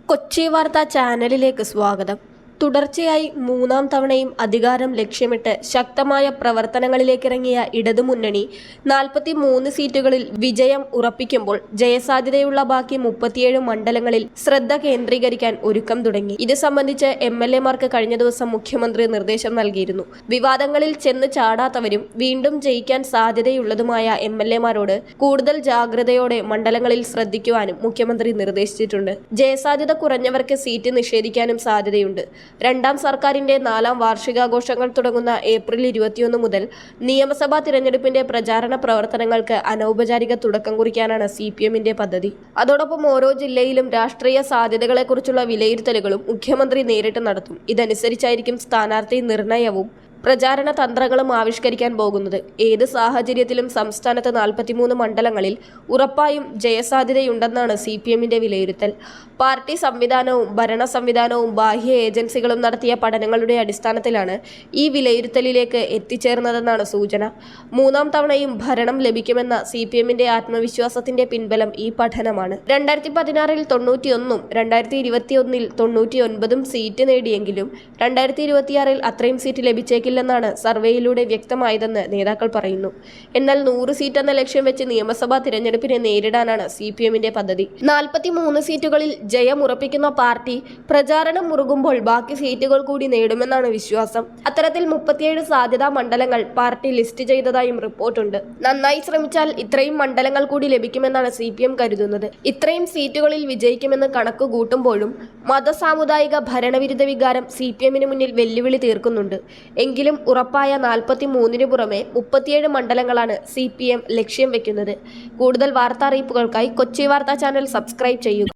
കൊച്ചി വാർത്താ ചാനലിലേക്ക് സ്വാഗതം. തുടർച്ചയായി മൂന്നാം തവണയും അധികാരം ലക്ഷ്യമിട്ട് ശക്തമായ പ്രവർത്തനങ്ങളിലേക്കിറങ്ങിയ ഇടതുമുന്നണി 43 സീറ്റുകളിൽ വിജയം ഉറപ്പിക്കുമ്പോൾ ജയസാധ്യതയുള്ള ബാക്കി 37 മണ്ഡലങ്ങളിൽ ശ്രദ്ധ കേന്ദ്രീകരിക്കാൻ ഒരുക്കം തുടങ്ങി. ഇത് സംബന്ധിച്ച് MLA-മാർക്ക് കഴിഞ്ഞ ദിവസം മുഖ്യമന്ത്രി നിർദ്ദേശം നൽകിയിരുന്നു. വിവാദങ്ങളിൽ ചെന്ന് ചാടാത്തവരും വീണ്ടും ജയിക്കാൻ സാധ്യതയുള്ളതുമായ MLA-മാരോട് കൂടുതൽ ജാഗ്രതയോടെ മണ്ഡലങ്ങളിൽ ശ്രദ്ധിക്കുവാനും മുഖ്യമന്ത്രി നിർദ്ദേശിച്ചിട്ടുണ്ട്. ജയസാധ്യത കുറഞ്ഞവർക്ക് സീറ്റ് നിഷേധിക്കാനും സാധ്യതയുണ്ട്. രണ്ടാം സർക്കാരിന്റെ 4ാം വാർഷികാഘോഷങ്ങൾ തുടങ്ങുന്ന ഏപ്രിൽ 21 മുതൽ നിയമസഭാ തിരഞ്ഞെടുപ്പിന്റെ പ്രചാരണ പ്രവർത്തനങ്ങൾക്ക് അനൗപചാരിക തുടക്കം കുറിക്കാനാണ് CPM-ന്റെ പദ്ധതി. അതോടൊപ്പം ഓരോ ജില്ലയിലും രാഷ്ട്രീയ സാധ്യതകളെക്കുറിച്ചുള്ള വിലയിരുത്തലുകളും മുഖ്യമന്ത്രി നേരിട്ട് നടത്തും. ഇതനുസരിച്ചായിരിക്കും സ്ഥാനാർത്ഥി നിർണയവും പ്രചാരണ തന്ത്രങ്ങളും ആവിഷ്കരിക്കാൻ പോകുന്നത്. ഏത് സാഹചര്യത്തിലും സംസ്ഥാനത്ത് 43 മണ്ഡലങ്ങളിൽ ഉറപ്പായും ജയസാധ്യതയുണ്ടെന്നാണ് CPM-ന്റെ വിലയിരുത്തൽ. പാർട്ടി സംവിധാനവും ഭരണ സംവിധാനവും ബാഹ്യ ഏജൻസികളും നടത്തിയ പഠനങ്ങളുടെ അടിസ്ഥാനത്തിലാണ് ഈ വിലയിരുത്തലിലേക്ക് എത്തിച്ചേർന്നതെന്നാണ് സൂചന. മൂന്നാം തവണയും ഭരണം ലഭിക്കുമെന്ന CPM-ന്റെ ആത്മവിശ്വാസത്തിന്റെ പിൻബലം ഈ പഠനമാണ്. 2016-ൽ 91-ഉം 2021-ൽ 99-ഉം സീറ്റ് നേടിയെങ്കിലും 2026-ൽ അത്രയും സീറ്റ് ലഭിച്ചേക്കില്ലെന്നാണ് സർവേയിലൂടെ വ്യക്തമായതെന്ന് നേതാക്കൾ പറയുന്നു. എന്നാൽ 100 സീറ്റ് എന്ന ലക്ഷ്യം വെച്ച് നിയമസഭാ തിരഞ്ഞെടുപ്പിനെ നേരിടാനാണ് CPM-ന്റെ പദ്ധതി. 43 സീറ്റുകളിൽ ജയം ഉറപ്പിക്കുന്ന പാർട്ടി പ്രചാരണം മുറുകുമ്പോൾ ബാക്കി സീറ്റുകൾ കൂടി നേടുമെന്നാണ് വിശ്വാസം. അത്തരത്തിൽ 37 സാധ്യതാ മണ്ഡലങ്ങൾ പാർട്ടി ലിസ്റ്റ് ചെയ്തതായും റിപ്പോർട്ടുണ്ട്. നന്നായി ശ്രമിച്ചാൽ ഇത്രയും മണ്ഡലങ്ങൾ കൂടി ലഭിക്കുമെന്നാണ് CPM കരുതുന്നത്. ഇത്രയും സീറ്റുകളിൽ വിജയിക്കുമെന്ന് കണക്ക് കൂട്ടുമ്പോഴും മതസാമുദായിക ഭരണവിരുദ്ധ വികാരം CPM-ന് മുന്നിൽ വെല്ലുവിളി തീർക്കുന്നുണ്ട്. എങ്കിലും ഉറപ്പായ 43-ന് പുറമെ 37 മണ്ഡലങ്ങളാണ് CPM ലക്ഷ്യം വെക്കുന്നത്. കൂടുതൽ വാർത്താ അറിയിപ്പുകൾക്കായി കൊച്ചി വാർത്താ ചാനൽ സബ്സ്ക്രൈബ് ചെയ്യുക.